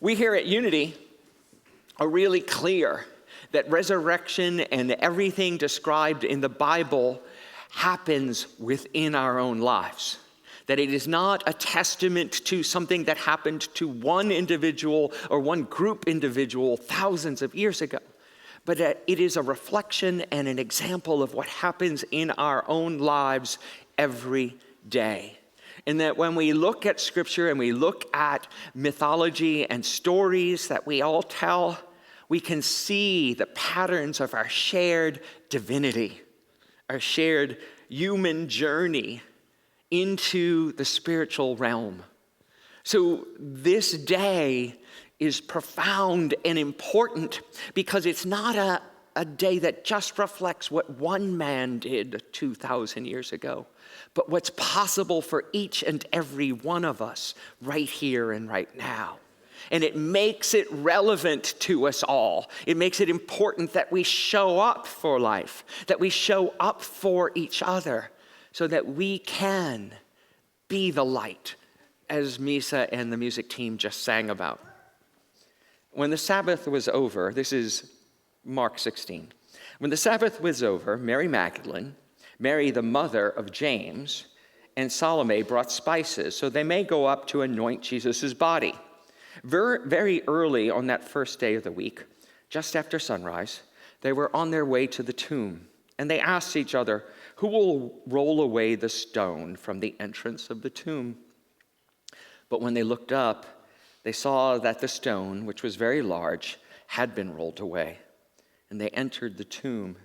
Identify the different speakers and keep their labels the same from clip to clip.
Speaker 1: We here at Unity are really clear that resurrection and everything described in the Bible happens within our own lives. That it is not a testament to something that happened to one individual or one group individual thousands of years ago, but that it is a reflection and an example of what happens in our own lives every day. And that when we look at Scripture and we look at mythology and stories that we all tell, we can see the patterns of our shared divinity, our shared human journey into the spiritual realm. So this day is profound and important because it's not a day that just reflects what one man did 2,000 years ago, but what's possible for each and every one of us right here and right now. And it makes it relevant to us all. It makes it important that we show up for life, that we show up for each other, so that we can be the light, as Misa and the music team just sang about. When the Sabbath was over, this is Mark 16. When the Sabbath was over, Mary Magdalene, Mary the mother of James, and Salome brought spices so they may go up to anoint Jesus' body. Very early on that first day of the week, just after sunrise, they were on their way to the tomb, and they asked each other, "Who will roll away the stone from the entrance of the tomb?" But when they looked up, they saw that the stone, which was very large, had been rolled away. And they entered the tomb.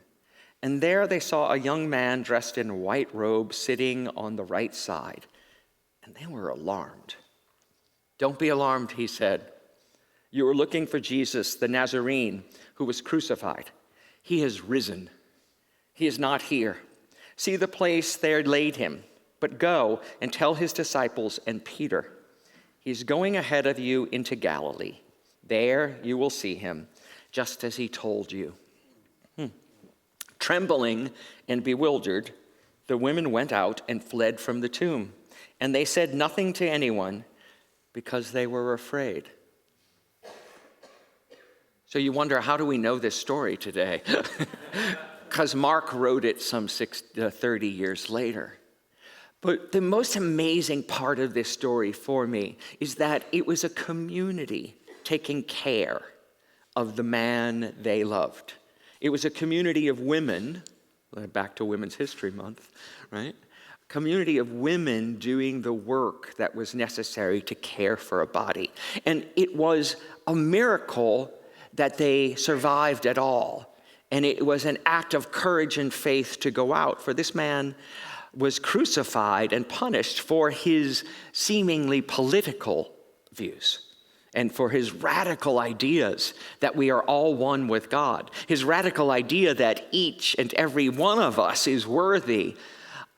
Speaker 1: And there they saw a young man dressed in a white robe sitting on the right side. And they were alarmed. "Don't be alarmed," he said. "You are looking for Jesus, the Nazarene, who was crucified. He has risen. He is not here. See the place there laid him. But go and tell his disciples and Peter, he's going ahead of you into Galilee. There you will see him, just as he told you." Trembling and bewildered, the women went out and fled from the tomb. And they said nothing to anyone because they were afraid. So you wonder, how do we know this story today? Because Mark wrote it some 30 years later. But the most amazing part of this story for me is that it was a community taking care of the man they loved. It was a community of women, back to Women's History Month, right? A community of women doing the work that was necessary to care for a body. And it was a miracle that they survived at all. And it was an act of courage and faith to go out, for this man was crucified and punished for his seemingly political views and for his radical ideas that we are all one with God, his radical idea that each and every one of us is worthy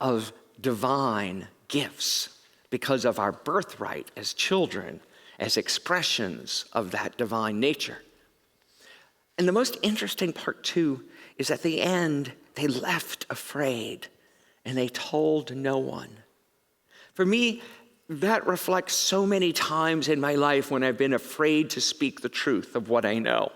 Speaker 1: of divine gifts because of our birthright as children, as expressions of that divine nature. And the most interesting part, too, is at the end, they left afraid and they told no one. For me, that reflects so many times in my life when I've been afraid to speak the truth of what I know.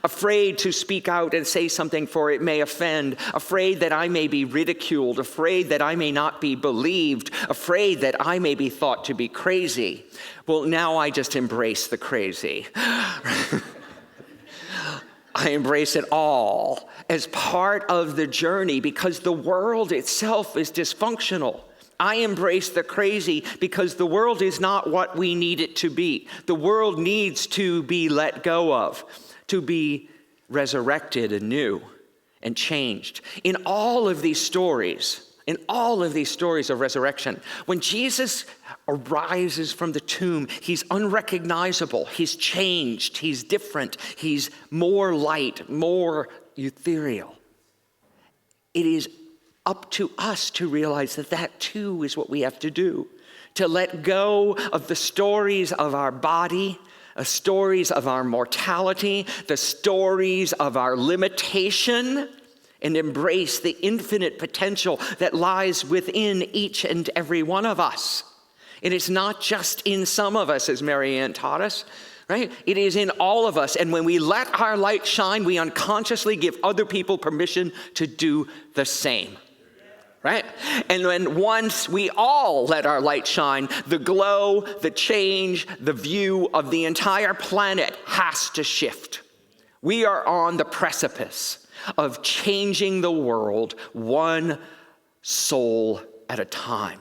Speaker 1: Afraid to speak out and say something for it may offend. Afraid that I may be ridiculed. Afraid that I may not be believed. Afraid that I may be thought to be crazy. Well, now I just embrace the crazy. I embrace it all as part of the journey because the world itself is dysfunctional. I embrace the crazy because the world is not what we need it to be. The world needs to be let go of, to be resurrected anew and changed. In all of these stories of resurrection, when Jesus arises from the tomb, he's unrecognizable, he's changed, he's different, he's more light, more ethereal. It is up to us to realize that that too is what we have to do, to let go of the stories of our body, the stories of our mortality, the stories of our limitation, and embrace the infinite potential that lies within each and every one of us. And it's not just in some of us, as Mary Ann taught us, right? It is in all of us. And when we let our light shine, we unconsciously give other people permission to do the same, right? And then once we all let our light shine, the glow, the change, the view of the entire planet has to shift. We are on the precipice of changing the world one soul at a time.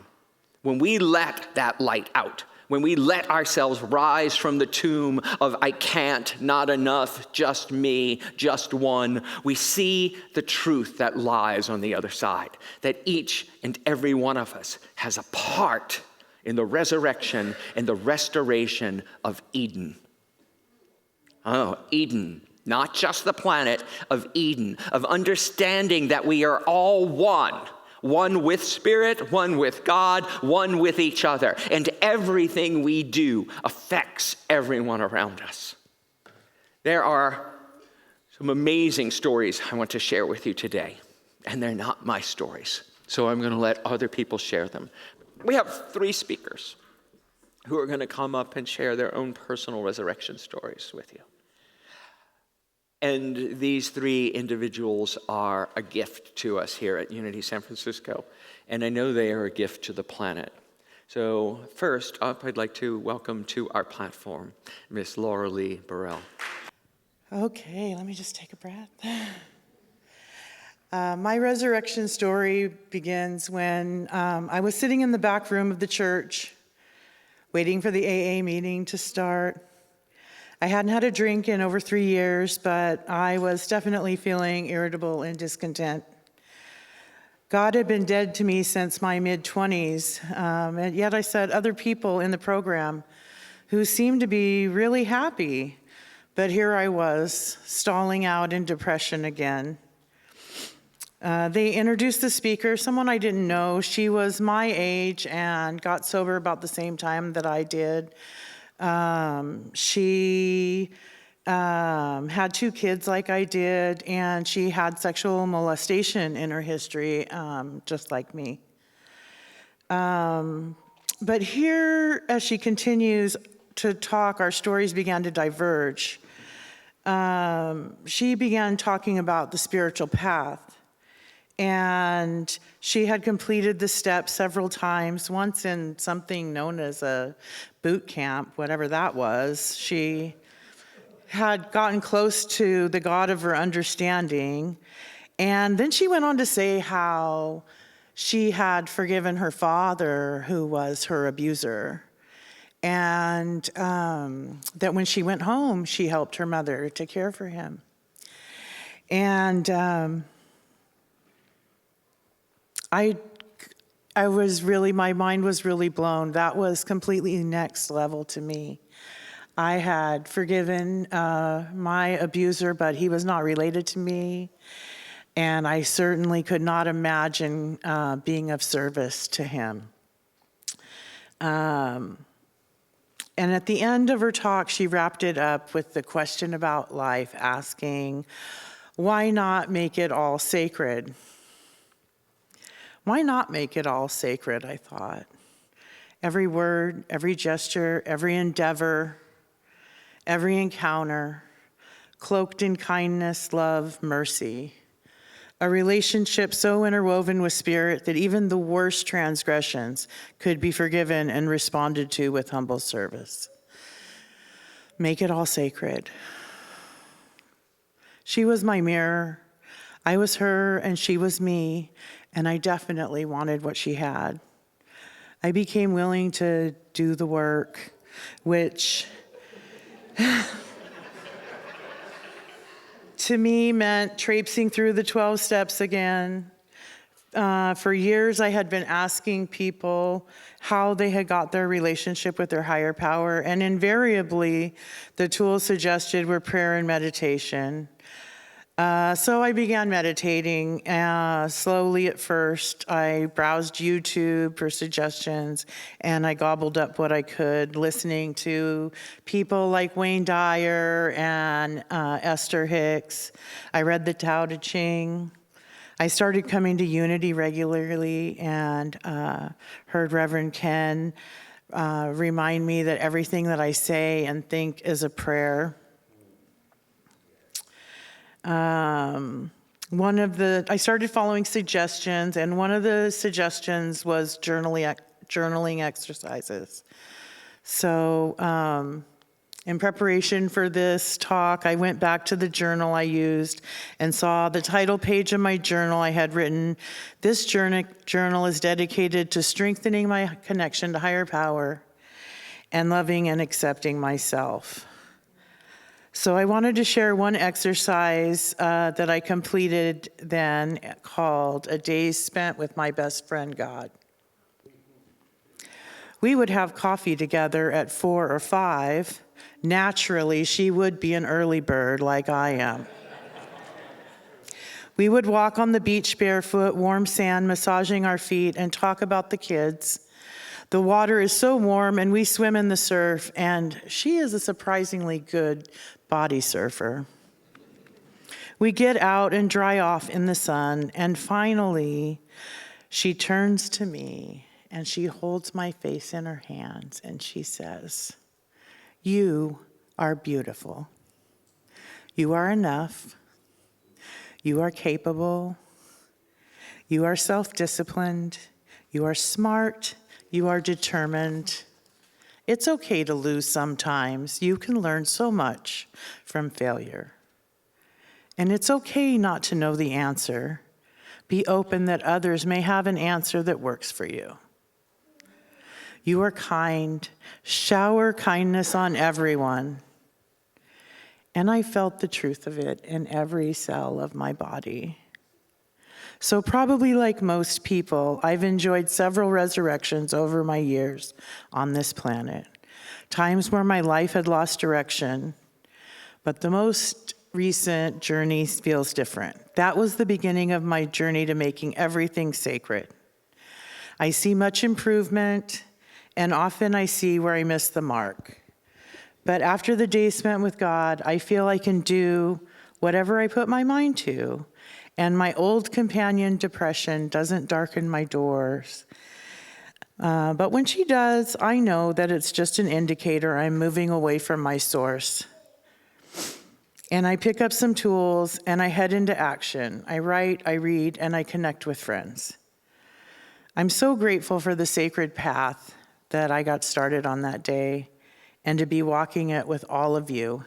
Speaker 1: When we let that light out, when we let ourselves rise from the tomb of I can't, not enough, just me, just one, we see the truth that lies on the other side, that each and every one of us has a part in the resurrection and the restoration of Eden. Oh, Eden, not just the planet, of Eden, of understanding that we are all one. One with Spirit, one with God, one with each other. And everything we do affects everyone around us. There are some amazing stories I want to share with you today. And they're not my stories. So I'm going to let other people share them. We have 3 speakers who are going to come up and share their own personal resurrection stories with you. And these 3 individuals are a gift to us here at Unity San Francisco. And I know they are a gift to the planet. So first up, I'd like to welcome to our platform, Miss Laura Lee Burrell.
Speaker 2: Okay, let me just take a breath. My resurrection story begins when I was sitting in the back room of the church, waiting for the AA meeting to start. I hadn't had a drink in over 3 years, but I was definitely feeling irritable and discontent. God had been dead to me since my mid-20s, and yet I saw other people in the program who seemed to be really happy, but here I was, stalling out in depression again. They introduced the speaker, someone I didn't know. She was my age and got sober about the same time that I did. She had 2 kids like I did, and she had sexual molestation in her history, just like me. But here, as she continues to talk, our stories began to diverge. She began talking about the spiritual path. And she had completed the steps several times, once in something known as a boot camp, whatever that was. She had gotten close to the God of her understanding. And then she went on to say how she had forgiven her father, who was her abuser. And that when she went home, she helped her mother to care for him. And my mind was really blown. That was completely next level to me. I had forgiven my abuser, but he was not related to me. And I certainly could not imagine being of service to him. And at the end of her talk, she wrapped it up with the question about life, asking, why not make it all sacred? Why not make it all sacred, I thought. Every word, every gesture, every endeavor, every encounter, cloaked in kindness, love, mercy. A relationship so interwoven with Spirit that even the worst transgressions could be forgiven and responded to with humble service. Make it all sacred. She was my mirror. I was her and she was me. And I definitely wanted what she had. I became willing to do the work, which to me meant traipsing through the 12 steps again. For years, I had been asking people how they had got their relationship with their higher power, and invariably, the tools suggested were prayer and meditation. So I began meditating slowly at first. I browsed YouTube for suggestions, and I gobbled up what I could, listening to people like Wayne Dyer and Esther Hicks. I read the Tao Te Ching. I started coming to Unity regularly and heard Reverend Ken remind me that everything that I say and think is a prayer. I started following suggestions, and one of the suggestions was journaling exercises. So in preparation for this talk, I went back to the journal I used and saw the title page of my journal. I had written, "This journal is dedicated to strengthening my connection to higher power and loving and accepting myself." So I wanted to share one exercise that I completed then called "A Day Spent with My Best Friend God." We would have coffee together at 4 or 5. Naturally, she would be an early bird like I am. We would walk on the beach barefoot, warm sand massaging our feet, and talk about the kids. The water is so warm, and we swim in the surf, and she is a surprisingly good body surfer. We get out and dry off in the sun, and finally, she turns to me, and she holds my face in her hands, and she says, "You are beautiful. You are enough. You are capable. You are self-disciplined. You are smart. You are determined. It's okay to lose sometimes. You can learn so much from failure. And it's okay not to know the answer. Be open that others may have an answer that works for you. You are kind. Shower kindness on everyone." And I felt the truth of it in every cell of my body. So probably like most people, I've enjoyed several resurrections over my years on this planet. Times where my life had lost direction, but the most recent journey feels different. That was the beginning of my journey to making everything sacred. I see much improvement, and often I see where I missed the mark. But after the day spent with God, I feel I can do whatever I put my mind to, and my old companion, depression, doesn't darken my doors. But when she does, I know that it's just an indicator I'm moving away from my source. And I pick up some tools, and I head into action. I write, I read, and I connect with friends. I'm so grateful for the sacred path that I got started on that day, and to be walking it with all of you.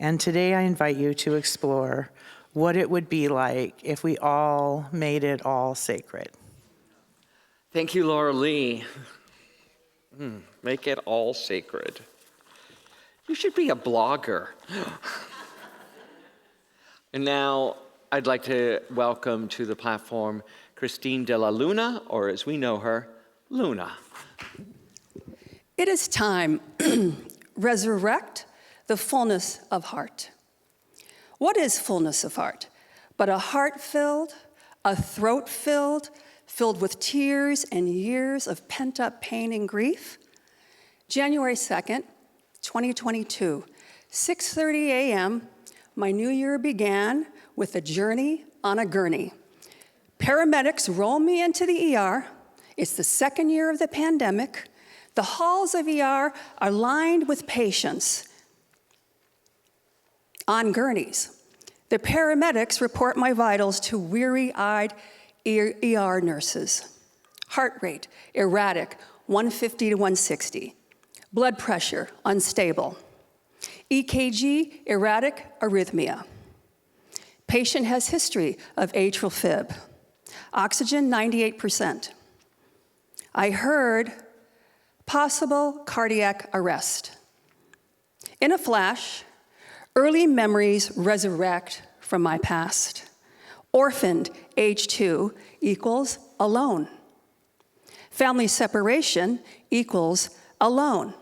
Speaker 2: And today I invite you to explore what it would be like if we all made it all sacred.
Speaker 1: Thank you, Laura Lee. Make it all sacred. You should be a blogger. And now I'd like to welcome to the platform Christine de la Luna, or as we know her, Luna.
Speaker 3: It is time. Resurrect the fullness of heart. What is fullness of heart? But a heart filled, a throat filled, filled with tears and years of pent-up pain and grief? January 2nd, 2022, 6:30 a.m., my new year began with a journey on a gurney. Paramedics roll me into the ER. It's the second year of the pandemic. The halls of ER are lined with patients on gurneys. The paramedics report my vitals to weary-eyed ER nurses. Heart rate, erratic, 150 to 160. Blood pressure, unstable. EKG, erratic, arrhythmia. Patient has history of atrial fib. Oxygen, 98%. I heard possible cardiac arrest. In a flash, early memories resurrect from my past. Orphaned, age 2, equals alone. Family separation equals alone.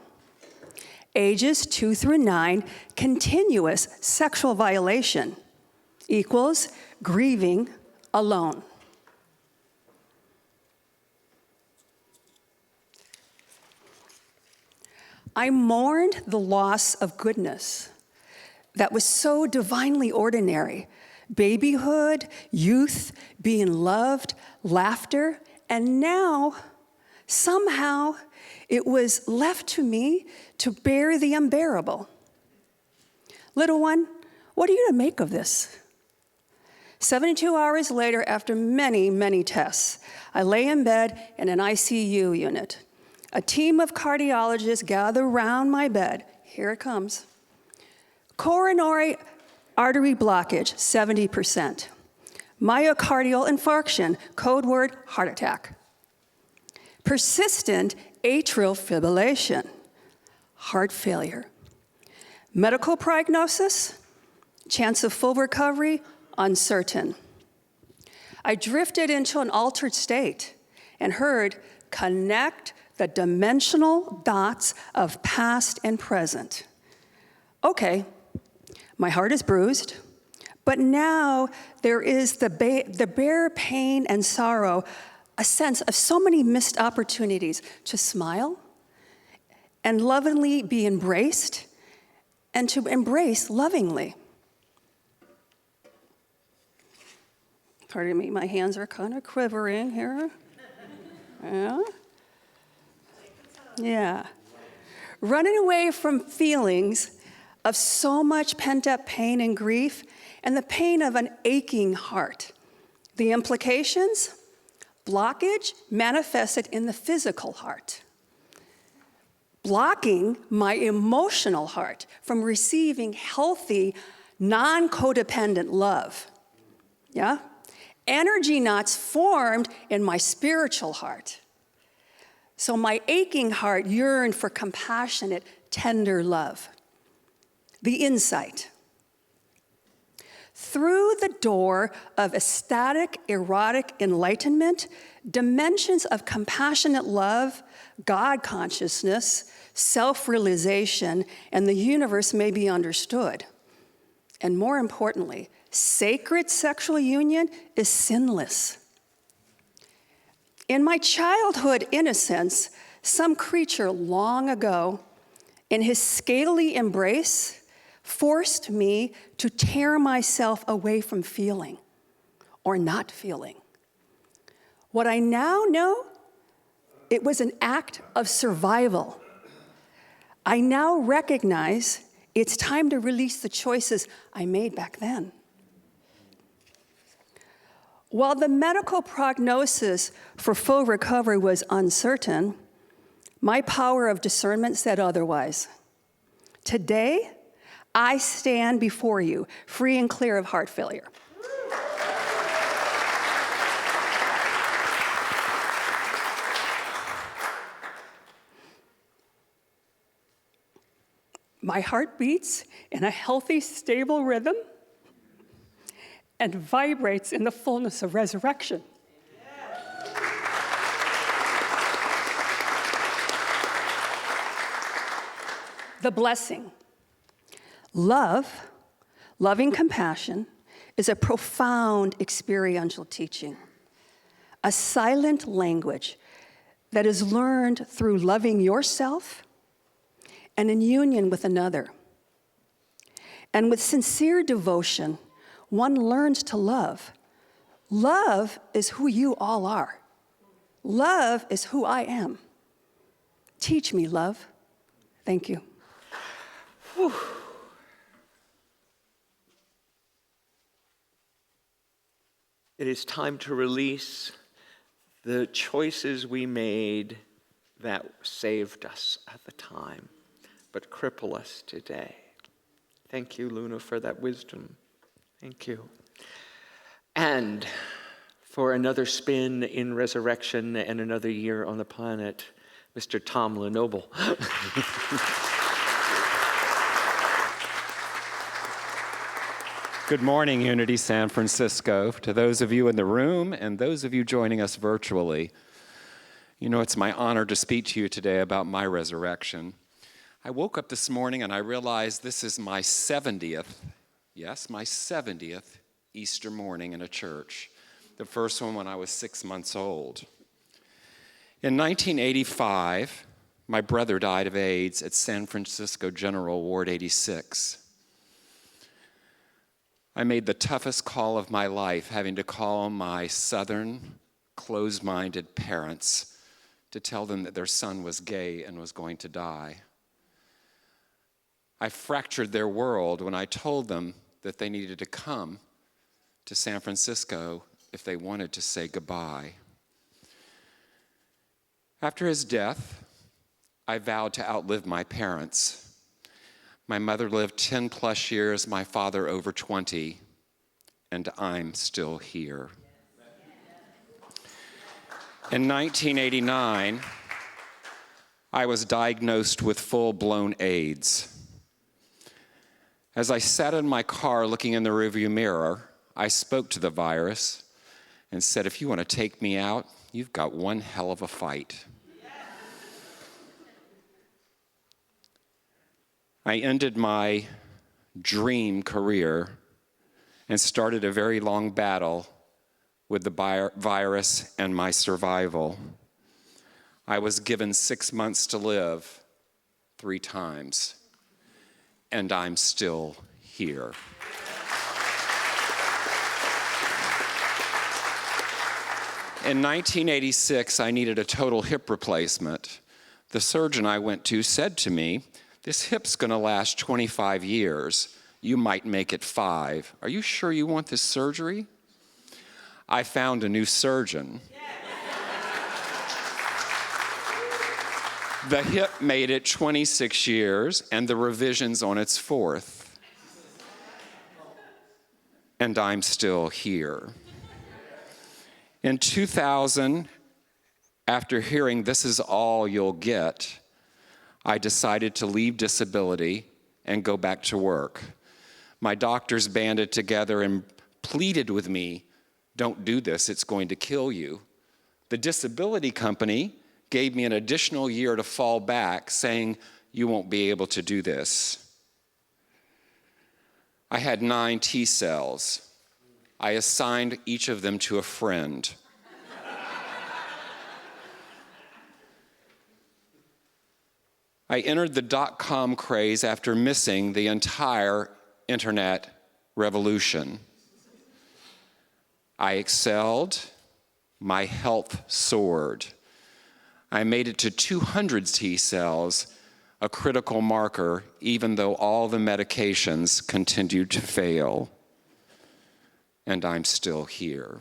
Speaker 3: Ages 2 through 9, continuous sexual violation equals grieving alone. I mourned the loss of goodness that was so divinely ordinary. Babyhood, youth, being loved, laughter, and now, somehow, it was left to me to bear the unbearable. Little one, what are you to make of this? 72 hours later, after many, many tests, I lay in bed in an ICU unit. A team of cardiologists gather around my bed. Here it comes. Coronary artery blockage, 70%. Myocardial infarction, code word, heart attack. Persistent atrial fibrillation, heart failure. Medical prognosis, chance of full recovery, uncertain. I drifted into an altered state and heard, connect the dimensional dots of past and present. Okay, my heart is bruised, but now there is the bare pain and sorrow, a sense of so many missed opportunities to smile and lovingly be embraced and to embrace lovingly. Pardon me, my hands are kind of quivering here. Yeah. Running away from feelings of so much pent-up pain and grief and the pain of an aching heart. The implications? Blockage manifested in the physical heart. Blocking my emotional heart from receiving healthy, non-codependent love. Yeah? Energy knots formed in my spiritual heart. So my aching heart yearned for compassionate, tender love. The insight. Through the door of ecstatic, erotic enlightenment, dimensions of compassionate love, God consciousness, self-realization, and the universe may be understood. And more importantly, sacred sexual union is sinless. In my childhood innocence, some creature long ago, in his scaly embrace, forced me to tear myself away from feeling or not feeling. What I now know, it was an act of survival. I now recognize it's time to release the choices I made back then. While the medical prognosis for full recovery was uncertain, my power of discernment said otherwise. Today, I stand before you, free and clear of heart failure. My heart beats in a healthy, stable rhythm and vibrates in the fullness of resurrection. The blessing. Love, loving compassion, is a profound experiential teaching, a silent language that is learned through loving yourself and in union with another. And with sincere devotion, one learns to love. Love is who you all are. Love is who I am. Teach me, love. Thank you.
Speaker 1: Whew. It is time to release the choices we made that saved us at the time, but cripple us today. Thank you, Luna, for that wisdom. Thank you. And for another spin in resurrection and another year on the planet, Mr. Tom Lenoble.
Speaker 4: Good morning, Unity San Francisco. To those of you in the room and those of you joining us virtually, you know, it's my honor to speak to you today about my resurrection. I woke up this morning and I realized this is my 70th, yes, my 70th Easter morning in a church. The first one when I was 6 months old. In 1985, my brother died of AIDS at San Francisco General Ward 86. I made the toughest call of my life, having to call my Southern, closed-minded parents to tell them that their son was gay and was going to die. I fractured their world when I told them that they needed to come to San Francisco if they wanted to say goodbye. After his death, I vowed to outlive my parents. My mother lived 10 plus years, my father over 20, and I'm still here. In 1989, I was diagnosed with full-blown AIDS. As I sat in my car looking in the rearview mirror, I spoke to the virus and said, if you want to take me out, you've got one hell of a fight. I ended my dream career and started a very long battle with the virus and my survival. I was given 6 months to live 3 times, and I'm still here. In 1986, I needed a total hip replacement. The surgeon I went to said to me, this hip's gonna last 25 years. You might make it 5. Are you sure you want this surgery? I found a new surgeon. The hip made it 26 years, and the revision's on its 4th. And I'm still here. In 2000, after hearing this is all you'll get, I decided to leave disability and go back to work. My doctors banded together and pleaded with me, don't do this, it's going to kill you. The disability company gave me an additional year to fall back, saying, you won't be able to do this. I had 9 T cells. I assigned each of them to a friend. I entered the dot-com craze after missing the entire internet revolution. I excelled, my health soared. I made it to 200 T cells, a critical marker, even though all the medications continued to fail. And I'm still here.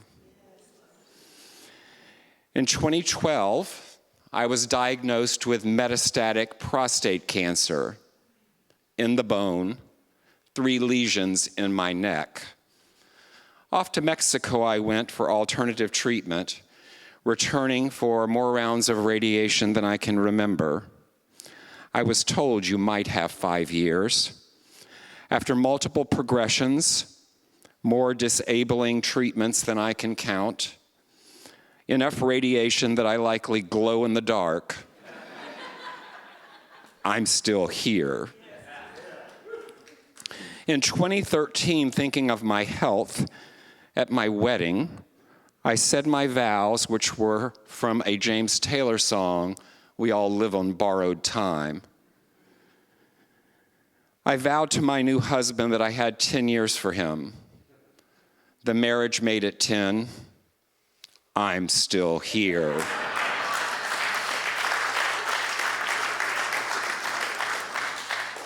Speaker 4: In 2012, I was diagnosed with metastatic prostate cancer in the bone, 3 lesions in my neck. Off to Mexico I went for alternative treatment, returning for more rounds of radiation than I can remember. I was told you might have 5 years. After multiple progressions, more disabling treatments than I can count, enough radiation that I likely glow in the dark, I'm still here. In 2013, thinking of my health, at my wedding, I said my vows, which were from a James Taylor song, We All Live on Borrowed Time. I vowed to my new husband that I had 10 years for him. The marriage made it 10. I'm still here.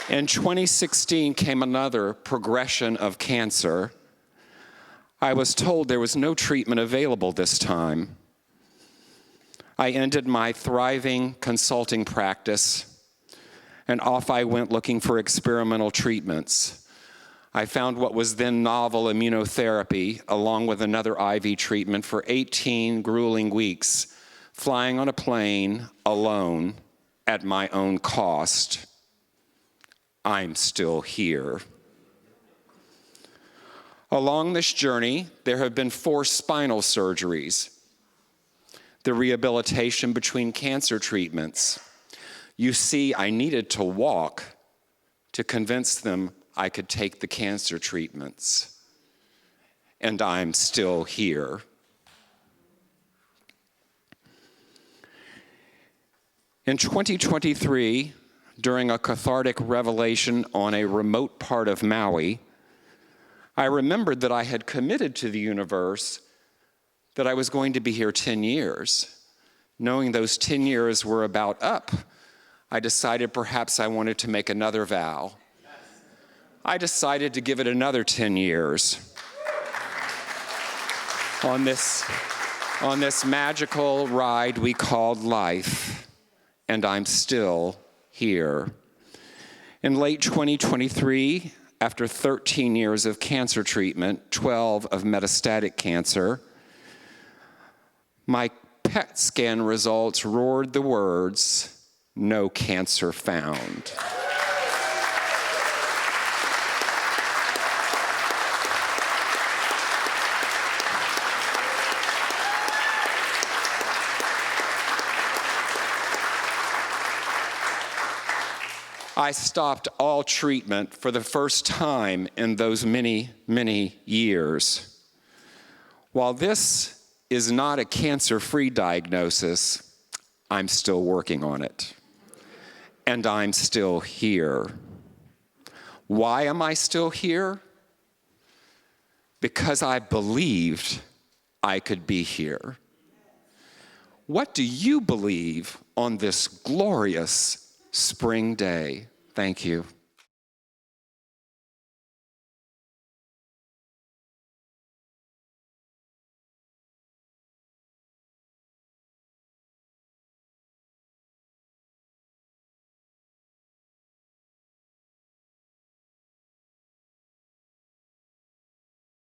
Speaker 4: In 2016 came another progression of cancer. I was told there was no treatment available this time. I ended my thriving consulting practice, and off I went looking for experimental treatments. I found what was then novel immunotherapy, along with another IV treatment for 18 grueling weeks, flying on a plane alone at my own cost. I'm still here. Along this journey, there have been 4 spinal surgeries, the rehabilitation between cancer treatments. You see, I needed to walk to convince them I could take the cancer treatments, and I'm still here. In 2023, during a cathartic revelation on a remote part of Maui, I remembered that I had committed to the universe that I was going to be here 10 years. knowing those 10 years were about up, I decided perhaps I wanted to make another vow. I decided to give it another 10 years. On this magical ride we called life, and I'm still here. In late 2023, after 13 years of cancer treatment, 12 of metastatic cancer, my PET scan results roared the words, "No cancer found." I stopped all treatment for the first time in those many, many years. While this is not a cancer-free diagnosis, I'm still working on it. And I'm still here. Why am I still here? Because I believed I could be here. What do you believe on this glorious spring day? Thank you.